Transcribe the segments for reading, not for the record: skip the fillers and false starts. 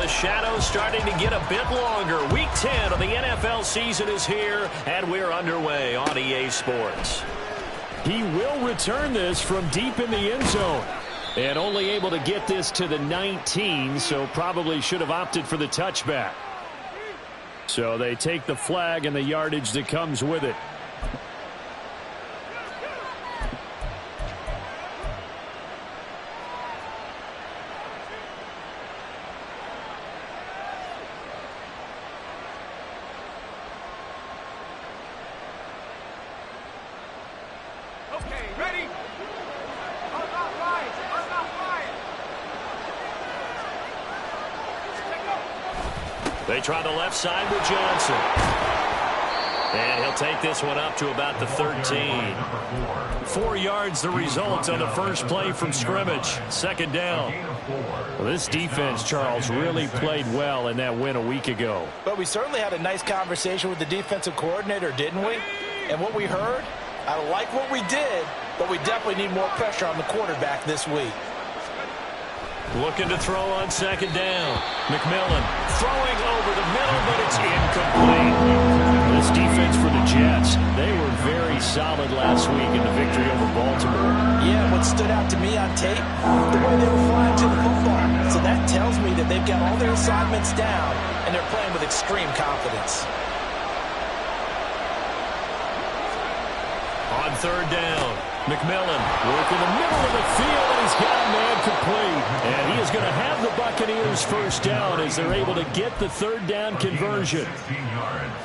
shadows starting to get a bit longer. Week 10 of the NFL season is here, and we're underway on EA Sports. He will return this from deep in the end zone. And only able to get this to the 19, so probably should have opted for the touchback. So they take the flag and the yardage that comes with it. They try the left side with Johnson. And he'll take this one up to about the 13. 4 yards the result on the first play from scrimmage. Second down. Well, this defense, Charles, really played well in that win a week ago. But we certainly had a nice conversation with the defensive coordinator, didn't we? And what we heard, I like what we did, but we definitely need more pressure on the quarterback this week. Looking to throw on second down. McMillan throwing over the middle, but it's incomplete. This defense for the Jets, they were very solid last week in the victory over Baltimore. Yeah, what stood out to me on tape, the way they were flying to the football. So that tells me that they've got all their assignments down, and they're playing with extreme confidence. On third down, McMillan working the middle of the field, and he's got a man complete. And he is going to have the Buccaneers first down as they're able to get the third down conversion.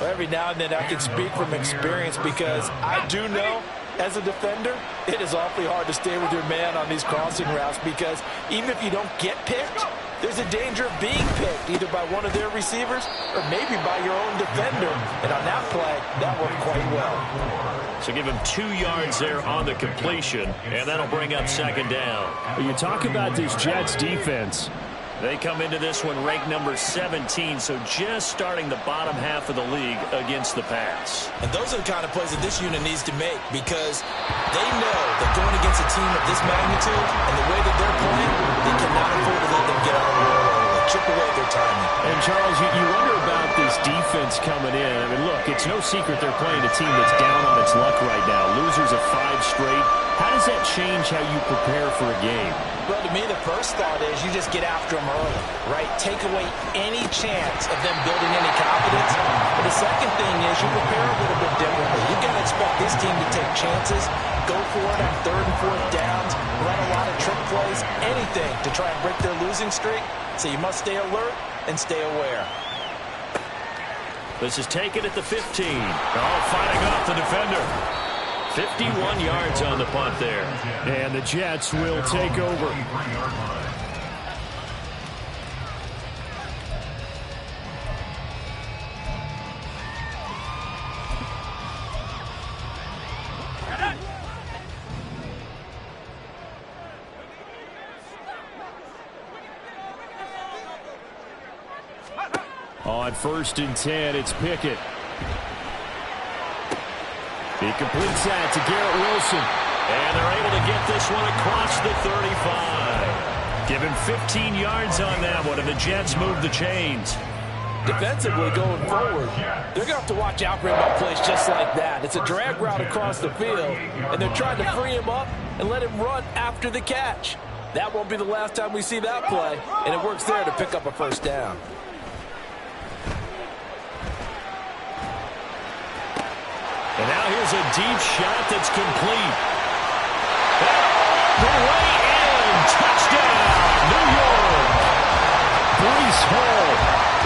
Well, every now and then I can speak from experience because I do know, as a defender, it is awfully hard to stay with your man on these crossing routes because even if you don't get picked, there's a danger of being picked either by one of their receivers or maybe by your own defender. And on that play, that worked quite well. So give him 2 yards there on the completion, and that'll bring up second down. You talk about this Jets defense. They come into this one ranked number 17, so just starting the bottom half of the league against the pass. And those are the kind of plays that this unit needs to make because they know that going against a team of this magnitude and the way that they're playing, they cannot afford to let them get on a roll or chip away their timing. And, Charles, you wonder about this defense coming in. I mean, look, it's no secret they're playing a team that's down on its luck right now. Losers of 5 straight. How does that change how you prepare for a game? Well, to me, the first thought is you just get after them early, right? Take away any chance of them building any confidence. But the second thing is you prepare a little bit differently. You've got to expect this team to take chances, go for it on third and fourth downs, run a lot of trick plays, anything to try and break their losing streak. So you must stay alert and stay aware. This is taken at the 15. Oh, fighting off the defender. 51 yards on the punt there. And the Jets will take over. On 1st and 10, it's Pickett. He completes that to Garrett Wilson. And they're able to get this one across the 35. Give him 15 yards on that one, and the Jets move the chains. Defensively going forward, they're going to have to watch out for him on plays just like that. It's a drag route across the field, and they're trying to free him up and let him run after the catch. That won't be the last time we see that play, and it works there to pick up a first down. And now here's a deep shot that's complete. The way in. Touchdown, New York. Breece Hall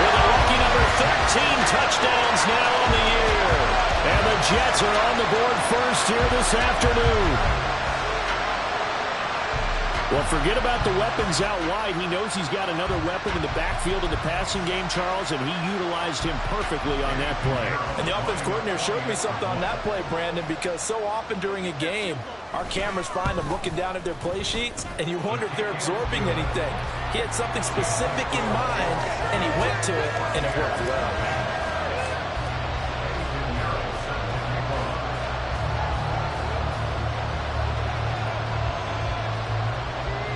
with a lucky number 13 touchdowns now on the year. And the Jets are on the board first here this afternoon. Well, forget about the weapons out wide. He knows he's got another weapon in the backfield in the passing game, Charles, and he utilized him perfectly on that play. And the offense coordinator showed me something on that play, Brandon, because so often during a game, our cameras find them looking down at their play sheets, and you wonder if they're absorbing anything. He had something specific in mind, and he went to it, and it worked well.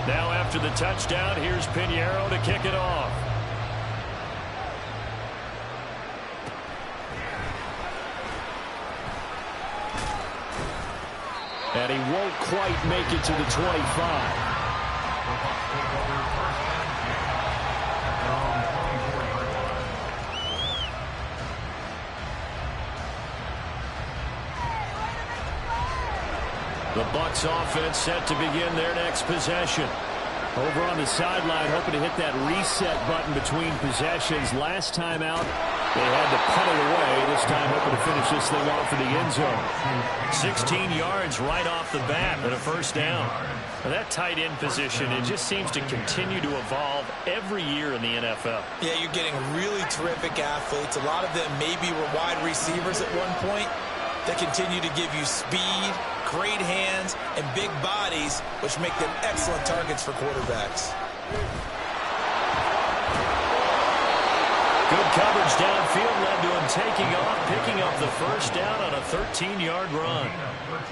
Now after the touchdown, here's Pinheiro to kick it off. And he won't quite make it to the 25. The Bucs offense set to begin their next possession. Over on the sideline, hoping to hit that reset button between possessions. Last time out, they had to punt it away. This time, hoping to finish this thing off in the end zone. 16 yards right off the bat and a first down. Now, that tight end position, it just seems to continue to evolve every year in the NFL. Yeah, you're getting really terrific athletes. A lot of them maybe were wide receivers at one point. They continue to give you speed, great hands, and big bodies, which make them excellent targets for quarterbacks. Good coverage downfield led to him taking off, picking up the first down on a 13-yard run.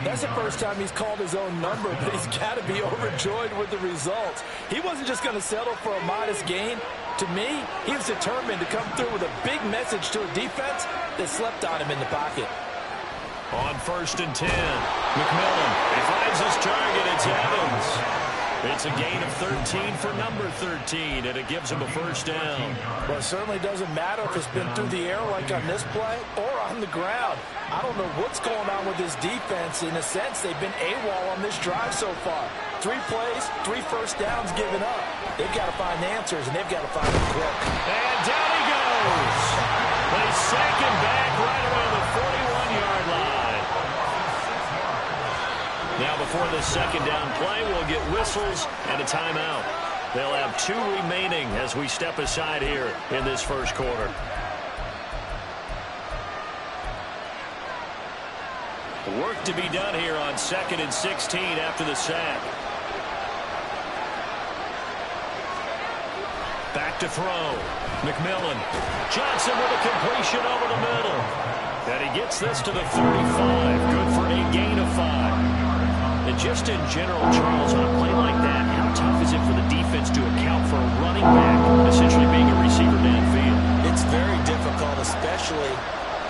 That's the first time he's called his own number, but he's got to be overjoyed with the results. He wasn't just going to settle for a modest gain. To me, he was determined to come through with a big message to a defense that slept on him in the pocket. On 1st and 10, McMillan, he finds his target. It's Evans. It's a gain of 13 for number 13, and it gives him a first down. Well, it certainly doesn't matter if it's been through the air like on this play or on the ground. I don't know what's going on with this defense. In a sense, they've been AWOL on this drive so far. 3 plays, 3 first downs given up. They've got to find answers, and they've got to find them quick. And down he goes. They sack him back right around the 41-yard line. Now before the second down play, we'll get whistles and a timeout. They'll have 2 remaining as we step aside here in this first quarter. Work to be done here on 2nd and 16 after the sack. Back to throw. McMillan. Johnson with a completion over the middle. And he gets this to the 35. Good for a gain of 5. And just in general, Charles, on a play like that, how tough is it for the defense to account for a running back essentially being a receiver downfield? It's very difficult, especially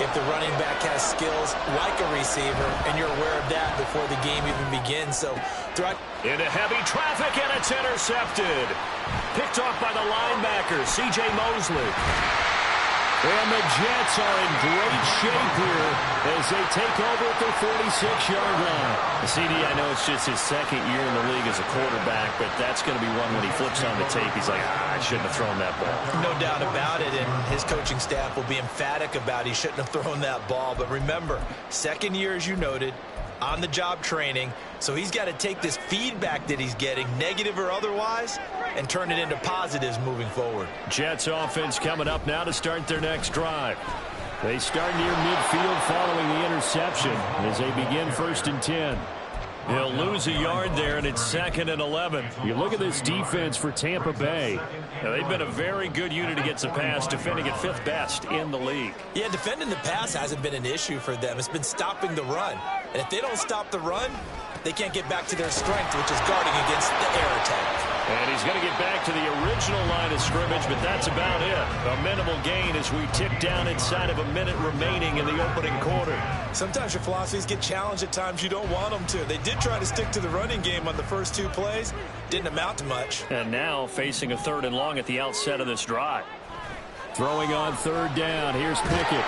if the running back has skills like a receiver, and you're aware of that before the game even begins. So, into heavy traffic, and it's intercepted. Picked off by the linebacker, C.J. Mosley. And the Jets are in great shape here as they take over at their 46-yard line. CD, I know it's just his second year in the league as a quarterback, but that's going to be one when he flips on the tape. He's like, I shouldn't have thrown that ball. No doubt about it, and his coaching staff will be emphatic about he shouldn't have thrown that ball. But remember, second year, as you noted, on-the-job training, so he's got to take this feedback that he's getting, negative or otherwise, and turn it into positives moving forward. Jets offense coming up now to start their next drive. They start near midfield following the interception as they begin 1st and 10. He'll lose a yard there, and it's 2nd and 11. You look at this defense for Tampa Bay. Now, they've been a very good unit against the pass, defending at 5th best in the league. Yeah, defending the pass hasn't been an issue for them. It's been stopping the run. And if they don't stop the run, they can't get back to their strength, which is guarding against the air attack. And he's going to get back to the original line of scrimmage, but that's about it. A minimal gain as we tick down inside of a minute remaining in the opening quarter. Sometimes your philosophies get challenged at times you don't want them to. They did try to stick to the running game on the first 2 plays. Didn't amount to much. And now facing a 3rd and long at the outset of this drive. Throwing on 3rd down. Here's Pickett.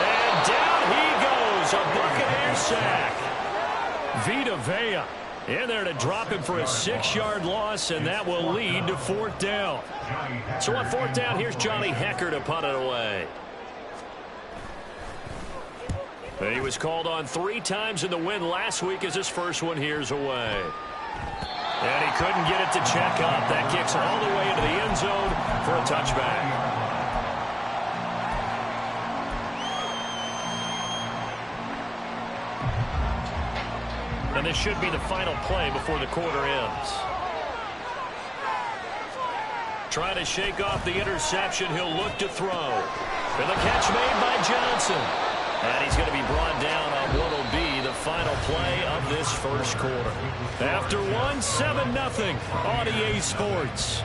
And down he goes. A Buccaneer sack. Vita Vea in there to drop him for a 6-yard loss, and that will lead to 4th down. So on 4th down, here's Johnny Hecker to punt it away. He was called on 3 times in the win last week as his first one here's away. And he couldn't get it to check up. That kicks all the way into the end zone for a touchback. And this should be the final play before the quarter ends. Trying to shake off the interception, he'll look to throw. And the catch made by Johnson. And he's going to be brought down on what will be the final play of this first quarter. After 1, 7-0 on EA Sports.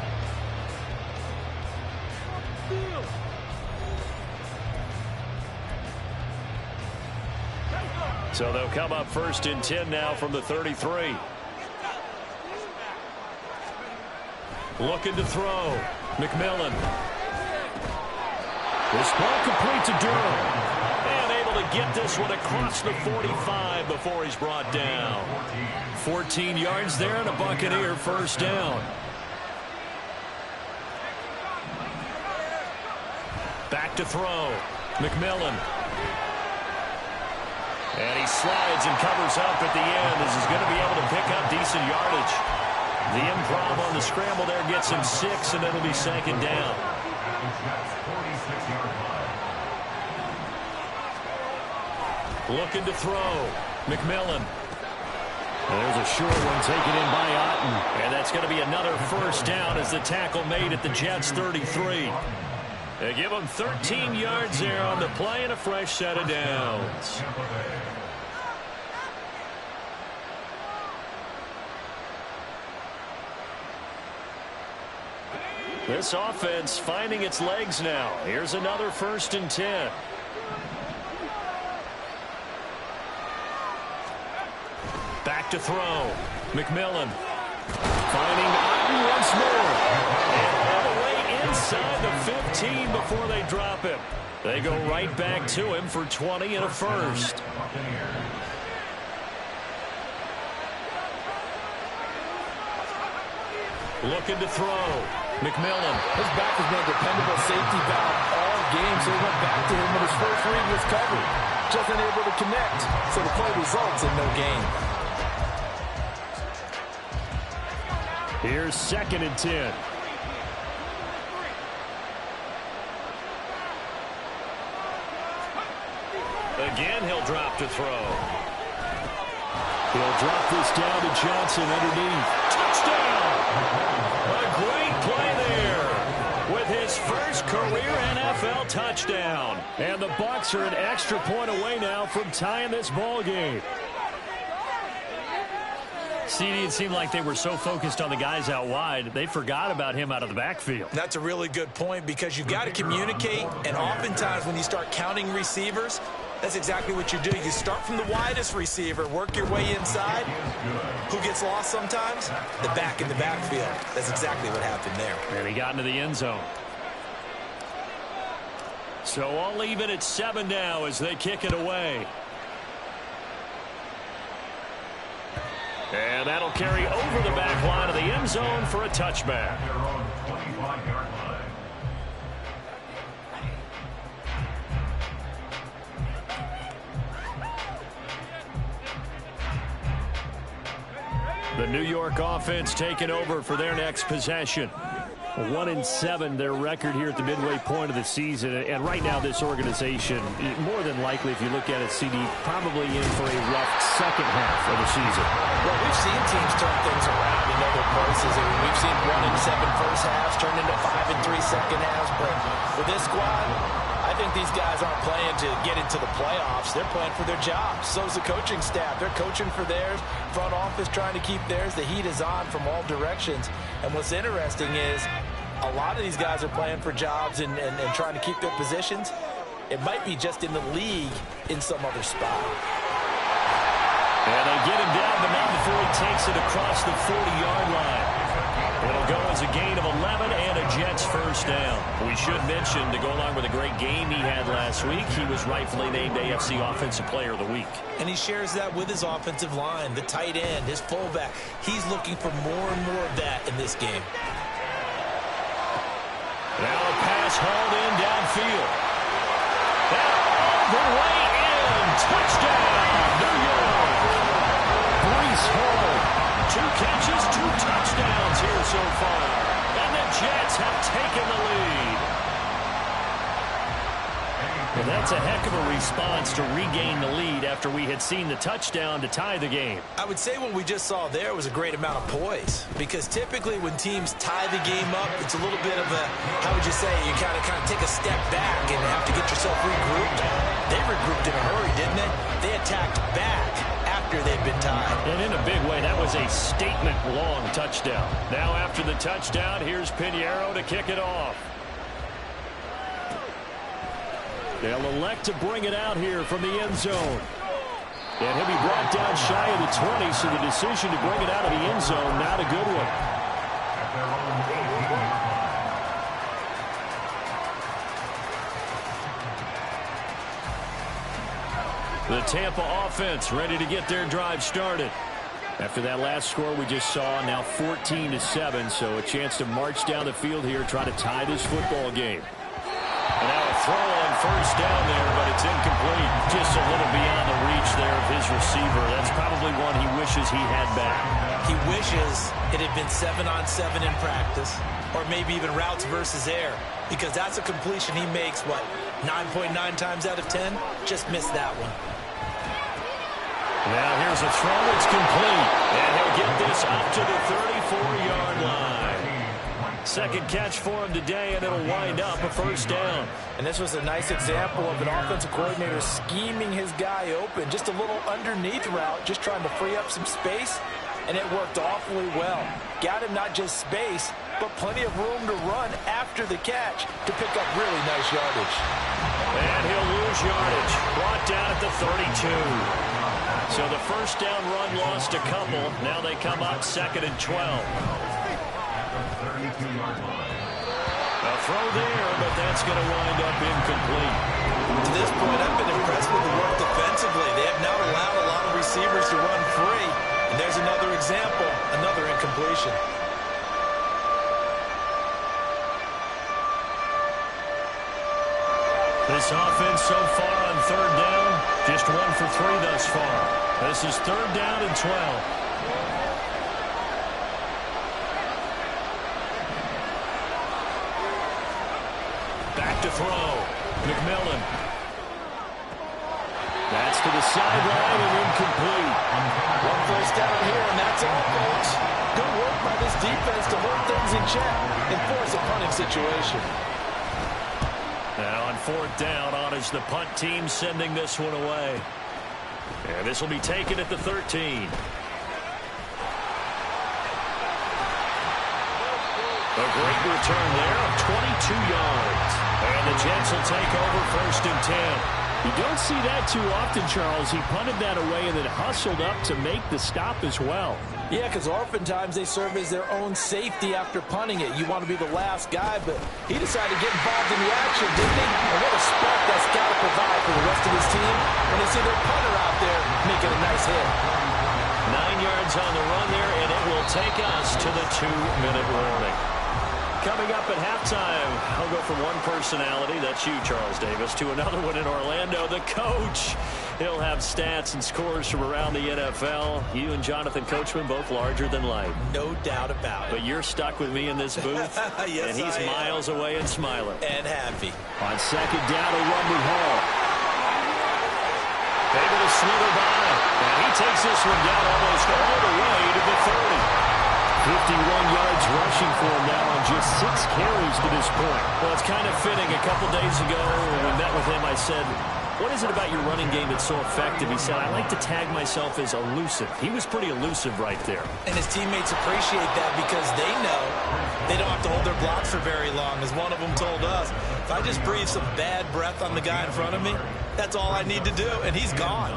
So they'll come up 1st and 10 now from the 33. Looking to throw. McMillan. This ball complete to Durham. And able to get this one across the 45 before he's brought down. 14 yards there and a Buccaneer 1st down. Back to throw. McMillan. And he slides and covers up at the end as he's going to be able to pick up decent yardage. The improv on the scramble there gets him 6, and it'll be 2nd down. Looking to throw. McMillan. And there's a short one taken in by Otten. And that's going to be another 1st down as the tackle made at the Jets' 33. They give him 13 yards there on the play and a fresh set of downs. This offense finding its legs now. Here's another 1st and 10. Back to throw. McMillan. Finding Otten once more. And all the way inside the 15 before they drop him. They go right back to him for 20 and a 1st. Looking to throw. McMillan. His back has been a dependable safety valve all game, so he went back to him when his first read was covered. Just unable to connect, so the play results in no gain. Here's 2nd and 10. Again, he'll drop to throw. He'll drop this down to Johnson underneath. Touchdown! A great play there with his first career NFL touchdown. And the Bucs are an extra point away now from tying this ball game. CD, it seemed like they were so focused on the guys out wide, they forgot about him out of the backfield. That's a really good point because you've got to communicate, and oftentimes when you start counting receivers, that's exactly what you're doing. You start from the widest receiver, work your way inside. Who gets lost sometimes? The back in the backfield. That's exactly what happened there. And he got into the end zone. So I'll leave it at 7 now as they kick it away. And that'll carry over the back line of the end zone for a touchback. The New York offense taking over for their next possession. 1-7 their record here at the midway point of the season. And right now this organization, more than likely if you look at it, CD, probably in for a rough second half of the season. Well, we've seen teams turn things around in other places. I mean, we've seen 1-7 first halves turn into 5-3 second halves. But with this squad, I think these guys aren't playing to get into the playoffs. They're playing for their jobs. So's the coaching staff. They're coaching for theirs. Front office trying to keep theirs. The heat is on from all directions. And what's interesting is a lot of these guys are playing for jobs and trying to keep their positions. It might be just in the league in some other spot. And they get him down, but not before he takes it across the 40-yard line. It'll go as a gain of 11 and a Jets first down. We should mention, to go along with a great game he had last week, he was rightfully named AFC Offensive Player of the Week. And he shares that with his offensive line, the tight end, his fullback. He's looking for more and more of that in this game. Now a pass hauled in downfield. And all the way in. Touchdown, New York. Breece Hall. 2 catches, 2 touchdowns here so far. And the Jets have taken the lead. And that's a heck of a response to regain the lead after we had seen the touchdown to tie the game. I would say what we just saw there was a great amount of poise, because typically when teams tie the game up, it's a little bit of a, how would you say, you kind of take a step back and have to get yourself regrouped. They regrouped in a hurry, didn't they? They attacked back after they'd been tied. And in a big way, that was a statement-long touchdown. Now after the touchdown, here's Pinheiro to kick it off. They'll elect to bring it out here from the end zone. And he'll be brought down shy of the 20, so the decision to bring it out of the end zone, not a good one. The Tampa offense ready to get their drive started. After that last score we just saw, now 14-7, so a chance to march down the field here, try to tie this football game. And now a throw on first down there, but it's incomplete. Just a little beyond the reach there of his receiver. That's probably one he wishes he had back. He wishes it had been 7-on-7 in practice, or maybe even routes versus air, because that's a completion he makes, what, 9.9 times out of 10? Just missed that one. Now here's a throw. It's complete. And he'll get this up to the 34-yard line. Second catch for him today, and it'll wind up a first down. And this was a nice example of an offensive coordinator scheming his guy open. Just a little underneath route, just trying to free up some space, and it worked awfully well. Got him not just space, but plenty of room to run after the catch to pick up really nice yardage. And he'll lose yardage. Brought down at the 32. So the first down run lost a couple. Now they come up 2nd and 12. A throw there, but that's going to wind up incomplete. To this point, I've been impressed with the work defensively. They have not allowed a lot of receivers to run free. And there's another example, another incompletion. This offense so far on third down, just 1 for 3 thus far. This is 3rd down and 12. Back to throw. McMillan. That's to the sideline and incomplete. One first down here, and that's all, folks. Good work by this defense to hold things in check and force a punting situation. Now on 4th down, on is the punt team sending this one away. And this will be taken at the 13. A great return there of 22 yards. And the Jets will take over 1st and 10. You don't see that too often, Charles. He punted that away and then hustled up to make the stop as well. Yeah, because oftentimes they serve as their own safety after punting it. You want to be the last guy, but he decided to get involved in the action, didn't he? And what a spark that's got to provide for the rest of his team when they see their punter out there making a nice hit. 9 yards on the run there, and it will take us to the 2-minute warning. Coming up at halftime, I'll go from one personality, that's you, Charles Davis, to another one in Orlando, the coach. He'll have stats and scores from around the NFL. You and Jonathan Coachman, both larger than life. No doubt about it. But you're stuck with me in this booth, yes, and he's miles away and smiling. And happy. On 2nd down, a run with Hall. Able to slither by, and he takes this one down almost all the way to the 30. 51 yards rushing for him now on just 6 carries to this point. Well, it's kind of fitting. A couple days ago when we met with him, I said, what is it about your running game that's so effective? He said, I like to tag myself as elusive. He was pretty elusive right there. And his teammates appreciate that because they know they don't have to hold their blocks for very long. As one of them told us, if I just breathe some bad breath on the guy in front of me, that's all I need to do, and he's gone.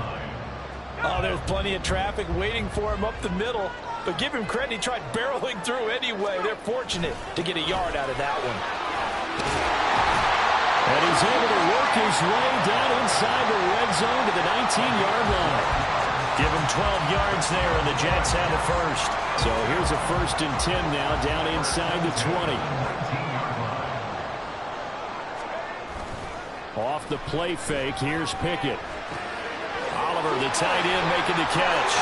Oh, there's plenty of traffic waiting for him up the middle. But give him credit, he tried barreling through anyway. They're fortunate to get a yard out of that one. And he's able to work his way down inside the red zone to the 19-yard line. Give him 12 yards there, and the Jets have a first. So here's a 1st and 10 now, down inside the 20. Off the play fake, here's Pickett. Oliver, the tight end, making the catch.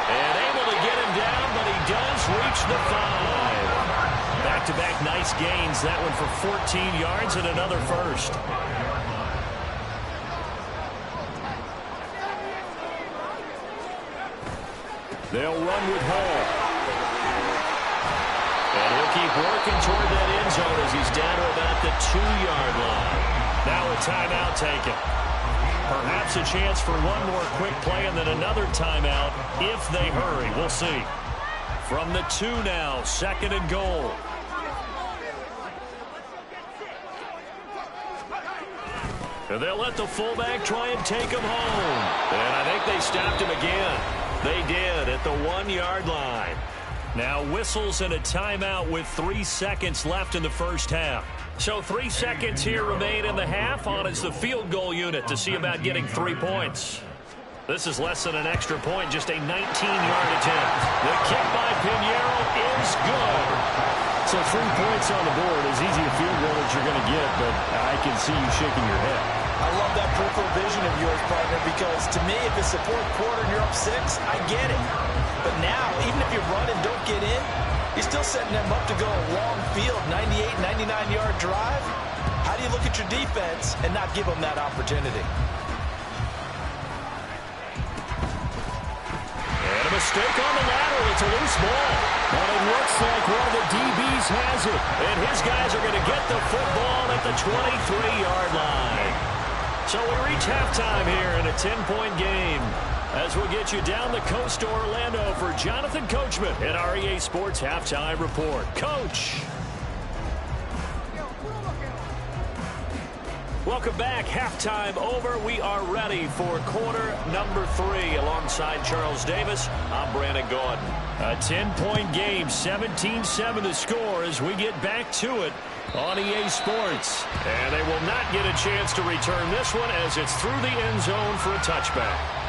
And able to get him down, but he does reach the 5. Back-to-back nice gains. That one for 14 yards and another first. They'll run with Hall. And he'll keep working toward that end zone as he's down to about the 2-yard line. Now a timeout taken. Perhaps a chance for one more quick play and then another timeout if they hurry. We'll see. From the 2 now, 2nd and goal. And they'll let the fullback try and take him home. And I think they stopped him again. They did at the 1-yard line. Now whistles and a timeout with 3 seconds left in the first half. So 3 seconds here remain in the half. On is the field goal unit to see about getting 3 points. This is less than an extra point, just a 19-yard attempt. The kick by Pinheiro is good. So 3 points on the board, as easy a field goal as you're going to get, but I can see you shaking your head. I love that peripheral vision of yours, partner, because to me, if it's the fourth quarter and you're up 6, I get it. But now, even if you run and don't get in, you're still setting them up to go a long field, 98, 99-yard drive. How do you look at your defense and not give them that opportunity? And a mistake on the lateral. It's a loose ball. But it looks like one of the DBs has it. And his guys are going to get the football at the 23-yard line. So we reach halftime here in a 10-point game. As we'll get you down the coast to Orlando for Jonathan Coachman at our EA Sports Halftime Report. Coach. Welcome back. Halftime over. We are ready for quarter number 3. Alongside Charles Davis, I'm Brandon Gordon. A 10-point game, 17-7 the score as we get back to it on EA Sports. And they will not get a chance to return this one as it's through the end zone for a touchback.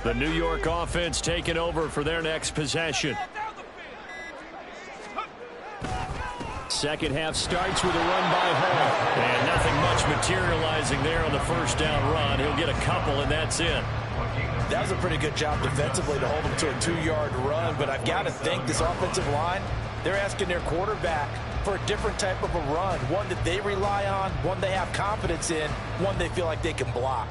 The New York offense taking over for their next possession. Second half starts with a run by Hall. And nothing much materializing there on the first down run. He'll get a couple, and that's it. That was a pretty good job defensively to hold him to a 2-yard run, but I've got to think this offensive line, they're asking their quarterback for a different type of a run, one that they rely on, one they have confidence in, one they feel like they can block.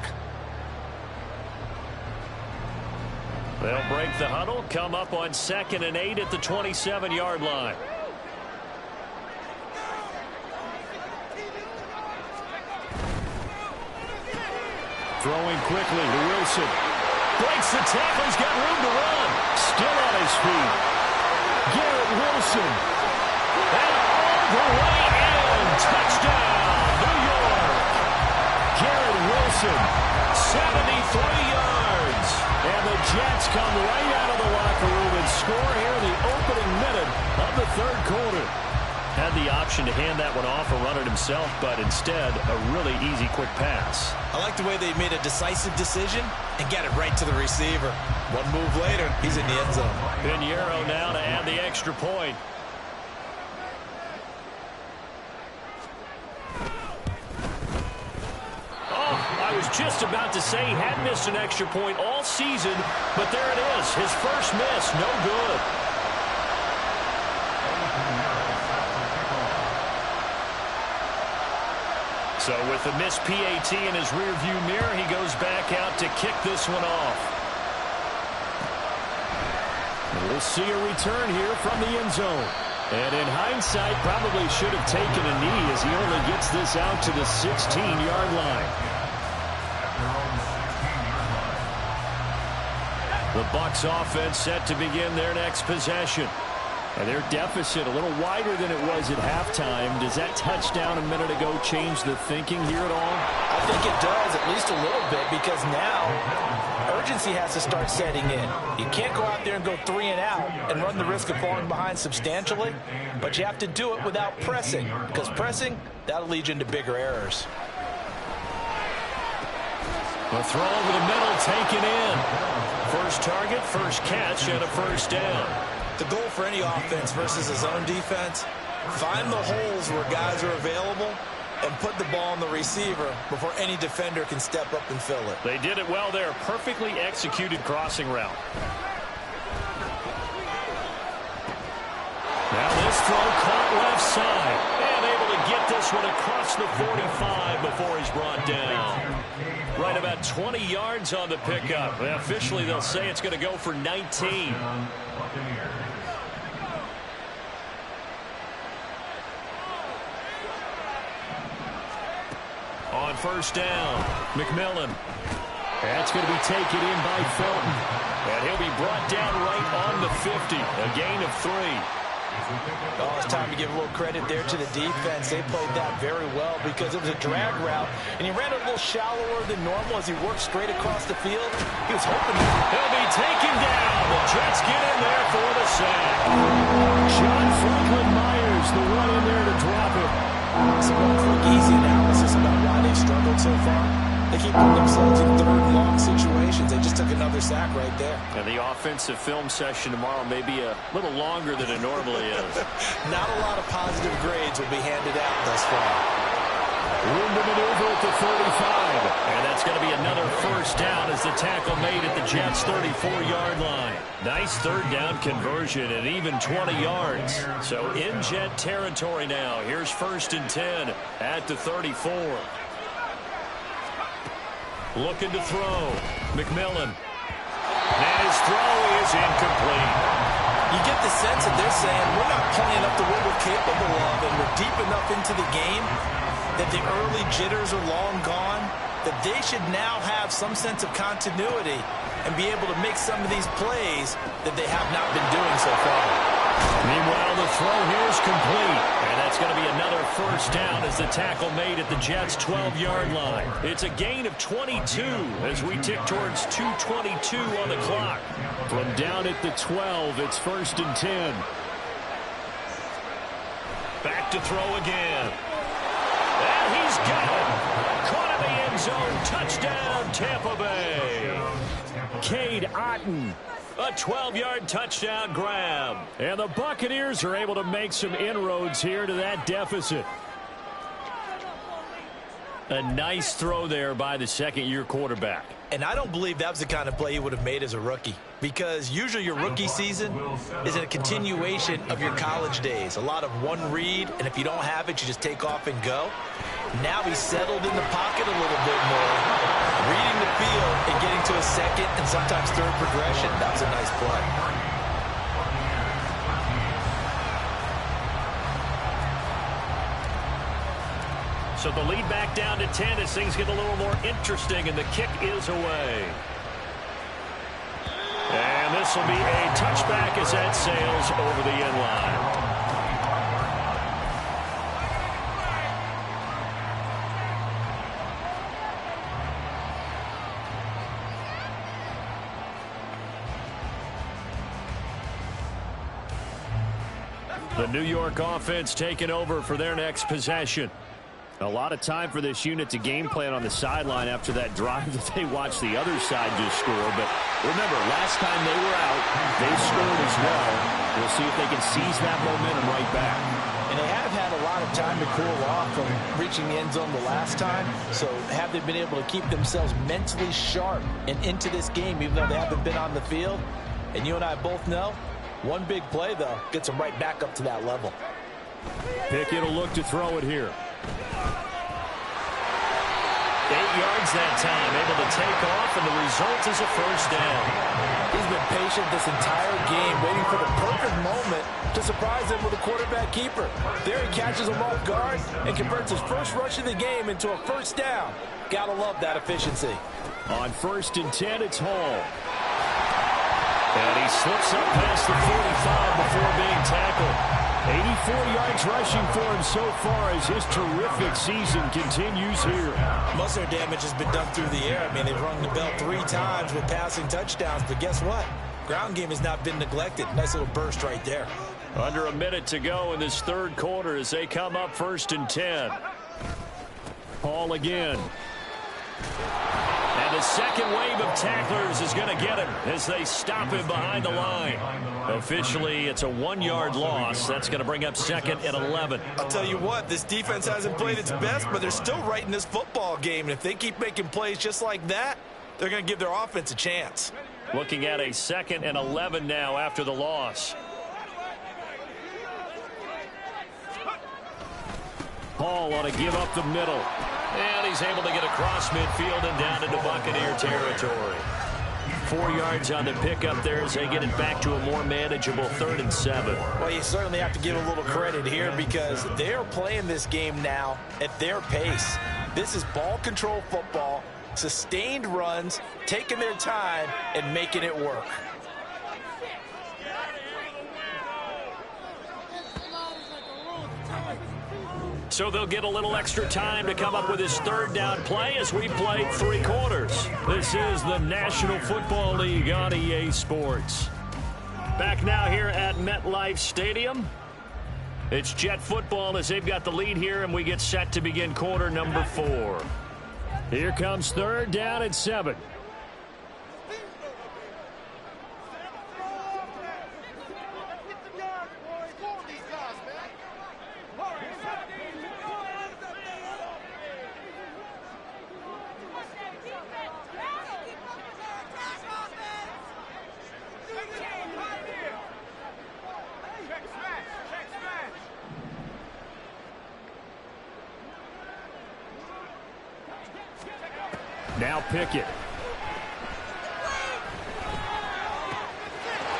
They'll break the huddle, come up on 2nd and 8 at the 27-yard line. Throwing quickly to Wilson. Breaks the tackle. He's got room to run. Still on his feet. Garrett Wilson. And all the way in. Touchdown, New York. Garrett Wilson, 73 yards. And the Jets come right out of the locker room and score here in the opening minute of the third quarter. Had the option to hand that one off or run it himself, but instead a really easy quick pass. I like the way they made a decisive decision and got it right to the receiver. One move later, he's in the end zone. Pinheiro now to add the extra point. Oh, I was just about to say he had missed an extra point all season, but there it is. His first miss, no good. So with the missed PAT in his rearview mirror, he goes back out to kick this one off. And we'll see a return here from the end zone. And in hindsight, probably should have taken a knee as he only gets this out to the 16-yard line. The Bucs offense set to begin their next possession. And their deficit a little wider than it was at halftime. Does that touchdown a minute ago change the thinking here at all? I think it does, at least a little bit, because now urgency has to start setting in. You can't go out there and go 3 and out and run the risk of falling behind substantially, but you have to do it without pressing, because pressing, that'll lead you into bigger errors. A throw over the middle taken in. First target, first catch, and a first down. The goal for any offense versus a zone defense, find the holes where guys are available and put the ball on the receiver before any defender can step up and fill it. They did it well there. Perfectly executed crossing route. Now this throw caught left side and able to get get this one across the 45 before he's brought down. Right about 20 yards on the pickup. Officially, they'll say it's going to go for 19. On first down, McMillan. That's going to be taken in by Felton. And he'll be brought down right on the 50. A gain of 3. Oh, it's time to give a little credit there to the defense. They played that very well because it was a drag route, and he ran a little shallower than normal as he worked straight across the field. He was hoping he'll be taken down. The Jets get in there for the sack. John Franklin Myers, the one in there to drop it. Some quick, easy analysis about why they've struggled so far. They keep putting themselves in third and long situations. They just took another sack right there. And the offensive film session tomorrow may be a little longer than it normally is. Not a lot of positive grades will be handed out thus far. Room to maneuver at the 35. And that's going to be another first down as the tackle made at the Jets' 34-yard line. Nice third down conversion and even 20 yards. So in Jet territory now. Here's 1st and 10 at the 34. Looking to throw. McMillan. And his throw is incomplete. You get the sense that they're saying we're not playing up to what we're capable of, and we're deep enough into the game that the early jitters are long gone, that they should now have some sense of continuity and be able to make some of these plays that they have not been doing so far. Meanwhile, the throw here is complete. And that's going to be another first down as the tackle made at the Jets' 12-yard line. It's a gain of 22 as we tick towards 2:22 on the clock. From down at the 12, it's 1st and 10. Back to throw again. And he's got it. Caught in the end zone. Touchdown, Tampa Bay. Cade Otton. A 12-yard touchdown grab. And the Buccaneers are able to make some inroads here to that deficit. A nice throw there by the second-year quarterback. And I don't believe that was the kind of play he would have made as a rookie, because usually your rookie season is a continuation of your college days. A lot of one read, and if you don't have it, you just take off and go. Now he's settled in the pocket a little bit more, reading the field and getting to a second and sometimes third progression. That was a nice play. So the lead back down to 10 as things get a little more interesting, and the kick is away. And this will be a touchback as that sails over the end line. The New York offense taking over for their next possession. A lot of time for this unit to game plan on the sideline after that drive that they watched the other side just score. But remember, last time they were out, they scored as well. We'll see if they can seize that momentum right back. And they have had a lot of time to cool off from reaching the end zone the last time. So have they been able to keep themselves mentally sharp and into this game, even though they haven't been on the field? And you and I both know, one big play, though, gets them right back up to that level. Pickett will look to throw it here. 8 yards that time, able to take off, and the result is a first down. He's been patient this entire game, waiting for the perfect moment to surprise him with a quarterback keeper. There he catches him off guard and converts his first rush of the game into a first down. Gotta love that efficiency. On 1st and 10, it's Hall. And he slips up past the 45 before being tackled. 84 yards rushing for him so far as his terrific season continues here. Most of their damage has been done through the air. I mean, they've rung the bell 3 times with passing touchdowns, but guess what? Ground game has not been neglected. Nice little burst right there. Under a minute to go in this third quarter as they come up 1st and 10. Hall again. And the second wave of tacklers is going to get him as they stop him behind the line. Officially, it's a 1-yard loss. That's going to bring up 2nd and 11. I'll tell you what, this defense hasn't played its best, but they're still right in this football game. And if they keep making plays just like that, they're going to give their offense a chance. Looking at a 2nd and 11 now after the loss. Hall Hall on a give up the middle. And he's able to get across midfield and down into Buccaneer territory. 4 yards on the pickup there as they get it back to a more manageable 3rd and 7. Well, you certainly have to give a little credit here because they're playing this game now at their pace. This is ball control football, sustained runs, taking their time, and making it work. So they'll get a little extra time to come up with his 3rd down play as we play 3 quarters. This is the National Football League on EA Sports. Back now here at MetLife Stadium. It's Jet football as they've got the lead here, and we get set to begin quarter number 4. Here comes 3rd down and 7. Now Pickett.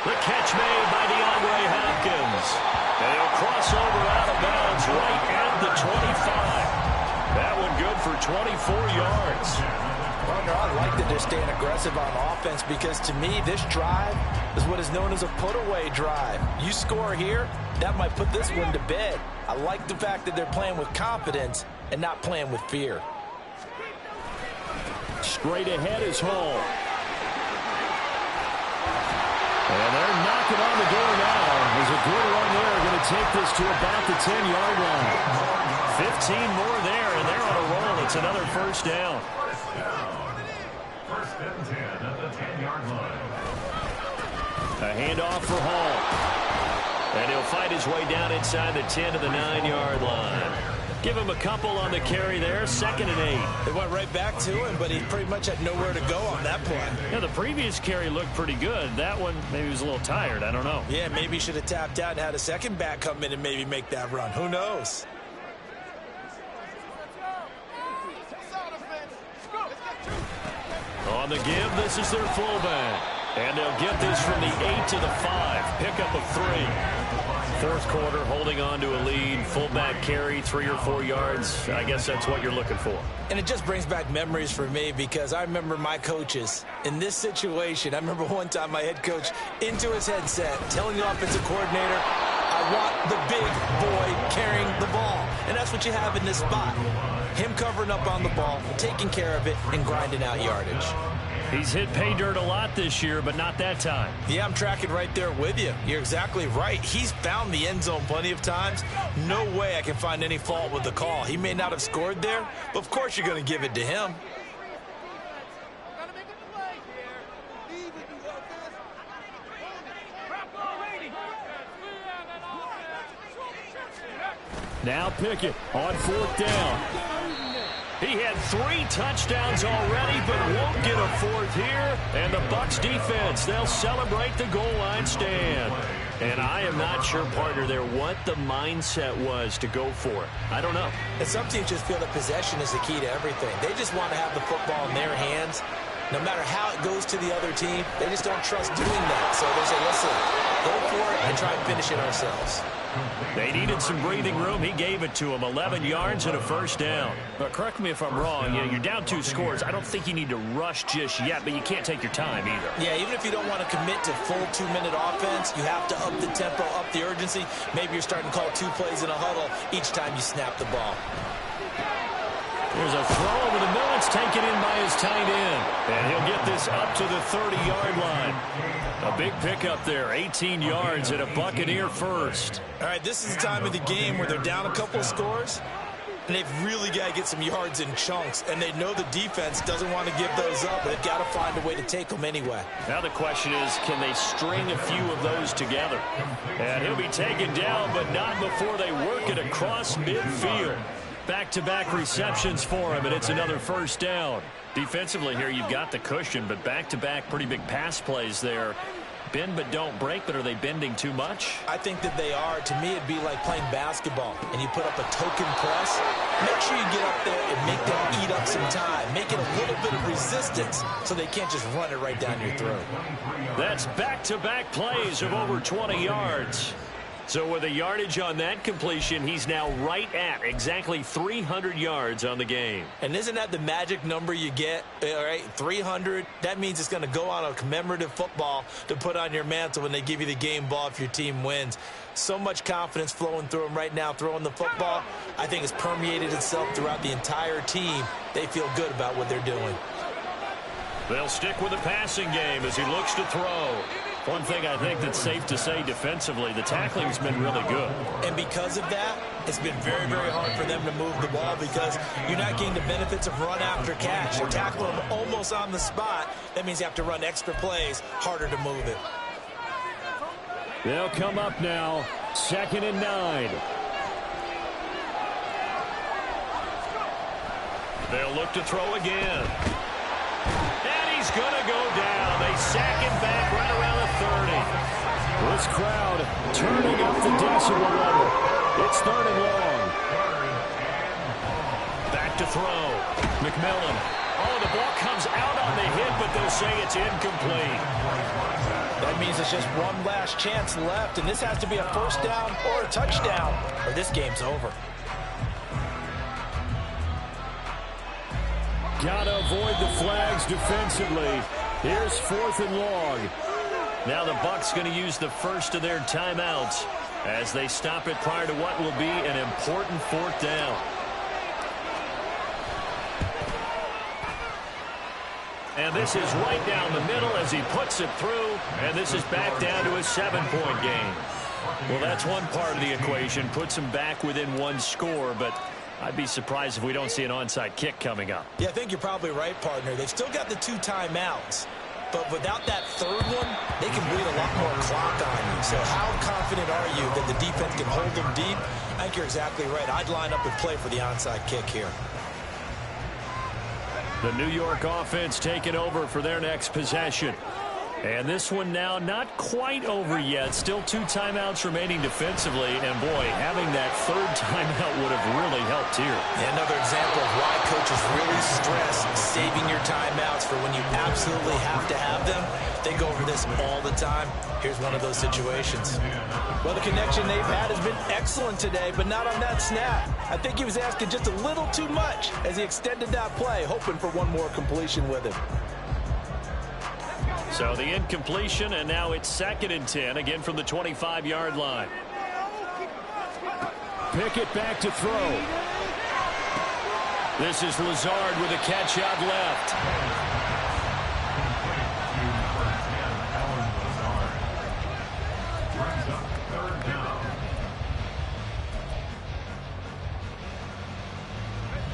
The catch made by DeAndre Hopkins. And he'll cross over out of bounds right at the 25. That one good for 24 yards. Partner, I like that they're staying aggressive on offense because to me this drive is what is known as a put-away drive. You score here, that might put this one to bed. I like the fact that they're playing with confidence and not playing with fear. Straight ahead is Hall. And they're knocking on the door now. There's a good run there. Going to take this to about the 10-yard line. 15 more there, and they're on a roll. It's another 1st down. First and 10 at the 10-yard line. A handoff for Hall. And he'll fight his way down inside the 10 to the 9-yard line. Give him a couple on the carry there. 2nd and 8. They went right back to him, but he pretty much had nowhere to go on that play. Yeah, the previous carry looked pretty good. That one, maybe he was a little tired. I don't know. Yeah, maybe he should have tapped out and had a second back come in and maybe make that run. Who knows? On the give, this is their fullback. And they'll get this from the 8 to the 5. Pickup of 3. 4th quarter, holding on to a lead. Fullback carry, 3 or 4 yards. I guess that's what you're looking for. And it just brings back memories for me because I remember my coaches in this situation. I remember one time my head coach into his headset telling the offensive coordinator, I want the big boy carrying the ball. And that's what you have in this spot. Him covering up on the ball, taking care of it, and grinding out yardage. He's hit pay dirt a lot this year, but not that time. Yeah, I'm tracking right there with you. You're exactly right. He's found the end zone plenty of times. No way I can find any fault with the call. He may not have scored there, but of course you're going to give it to him. Now Pickett on 4th down. He had 3 touchdowns already, but won't get a 4th here. And the Bucs defense, they'll celebrate the goal line stand. And I am not sure, partner, there what the mindset was to go for it. I don't know. And some teams just feel that possession is the key to everything. They just want to have the football in their hands. No matter how it goes to the other team, they just don't trust doing that. So they say, listen, go for it and try and finish it ourselves. They needed some breathing room. He gave it to him. 11 yards and a 1st down. But correct me if I'm wrong. You know, you're down 2 scores. I don't think you need to rush just yet, but you can't take your time either. Yeah, even if you don't want to commit to full 2-minute offense, you have to up the tempo, up the urgency. Maybe you're starting to call 2 plays in a huddle each time you snap the ball. There's a throw over the middle. It's taken in by his tight end. And he'll get this up to the 30-yard line. A big pickup there, 18 yards and a Buccaneer 1st. All right, this is the time of the game where they're down a couple of scores, and they've really got to get some yards in chunks, and they know the defense doesn't want to give those up, but they've got to find a way to take them anyway. Now the question is, can they string a few of those together? And he'll be taken down, but not before they work it across midfield. Back-to-back receptions for him, and it's another 1st down. Defensively here, you've got the cushion, but back-to-back pretty big pass plays there. bend but don't break, but are they bending too much? I think that they are. To me, it'd be like playing basketball, and you put up a token press. Make sure you get up there and make them eat up some time. Make it a little bit of resistance so they can't just run it right down your throat. That's back-to-back plays of over 20 yards. So with a yardage on that completion, he's now right at exactly 300 yards on the game. And isn't that the magic number you get? All right, 300. That means it's going to go on a commemorative football to put on your mantle when they give you the game ball if your team wins. So much confidence flowing through him right now, throwing the football. I think it's permeated itself throughout the entire team. They feel good about what they're doing. They'll stick with the passing game as he looks to throw. One thing I think that's safe to say defensively, the tackling's been really good. And because of that, it's been very, very hard for them to move the ball because you're not getting the benefits of run after catch. You're tackling them almost on the spot. That means you have to run extra plays, harder to move it. They'll come up now, 2nd and 9. They'll look to throw again. And he's going to go down. They sack him back right around the 30. This crowd turning up the decibel level. It's 3rd and long. Back to throw. McMillan. Oh, the ball comes out on the hit, but they'll say it's incomplete. That means it's just one last chance left, and this has to be a first down or a touchdown, or this game's over. Gotta avoid the flags defensively. Here's 4th and long. Now the Bucs going to use the first of their timeouts as they stop it prior to what will be an important 4th down. And this is right down the middle as he puts it through, and this is back down to a 7-point game. Well, that's one part of the equation, puts him back within one score, but I'd be surprised if we don't see an onside kick coming up. Yeah, I think you're probably right, partner. They've still got the 2 timeouts, but without that 3rd one, they can bleed a lot more clock on you. So how confident are you that the defense can hold them deep? I think you're exactly right. I'd line up and play for the onside kick here. The New York offense taking over for their next possession. And this one now not quite over yet. Still 2 timeouts remaining defensively. And, boy, having that 3rd timeout would have really helped here. Yeah, another example of why coaches really stress saving your timeouts for when you absolutely have to have them. They go over this all the time. Here's one of those situations. Well, the connection they've had has been excellent today, but not on that snap. I think he was asking just a little too much as he extended that play, hoping for one more completion with him. So the incompletion, and now it's 2nd and 10, again from the 25-yard line. Pickett back to throw. This is Lazard with a catch out left.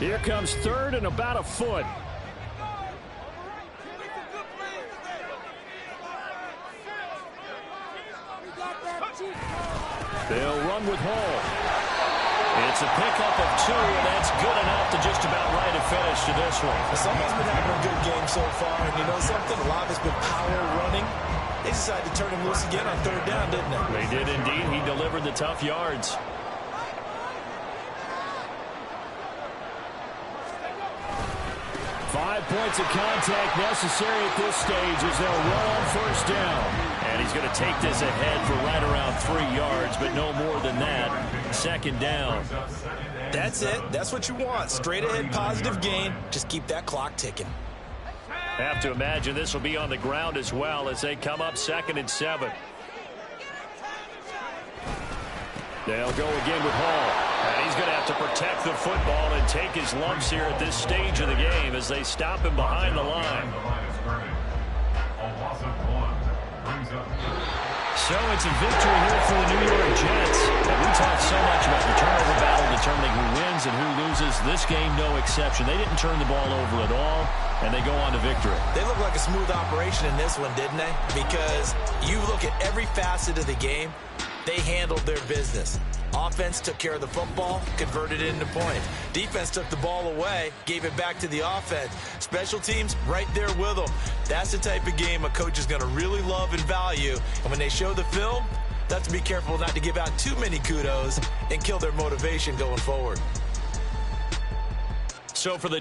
Here comes 3rd and about a foot. They'll run with Hall. It's a pickup of 2, and that's good enough to just about right a finish to this one. Someone's been having a good game so far, and you know something? A lot of it's been power running. They decided to turn him loose again on 3rd down, didn't they? They did indeed. He delivered the tough yards. Five points of contact necessary at this stage as they'll run on 1st down. And he's going to take this ahead for right around 3 yards, but no more than that. 2nd down. That's it. That's what you want. Straight ahead positive gain. Just keep that clock ticking. Have to imagine this will be on the ground as well as they come up 2nd and 7. They'll go again with Hall. And he's going to have to protect the football and take his lumps here at this stage of the game as they stop him behind the line. So it's a victory here for the New York Jets. And we talked so much about the turnover battle determining who wins and who loses. This game, no exception. They didn't turn the ball over at all, and they go on to victory. They look like a smooth operation in this one, didn't they? Because you look at every facet of the game, they handled their business. Offense took care of the football, converted it into points. Defense took the ball away, gave it back to the offense. Special teams right there with them. That's the type of game a coach is going to really love and value. And when they show the film, they have to be careful not to give out too many kudos and kill their motivation going forward. So for the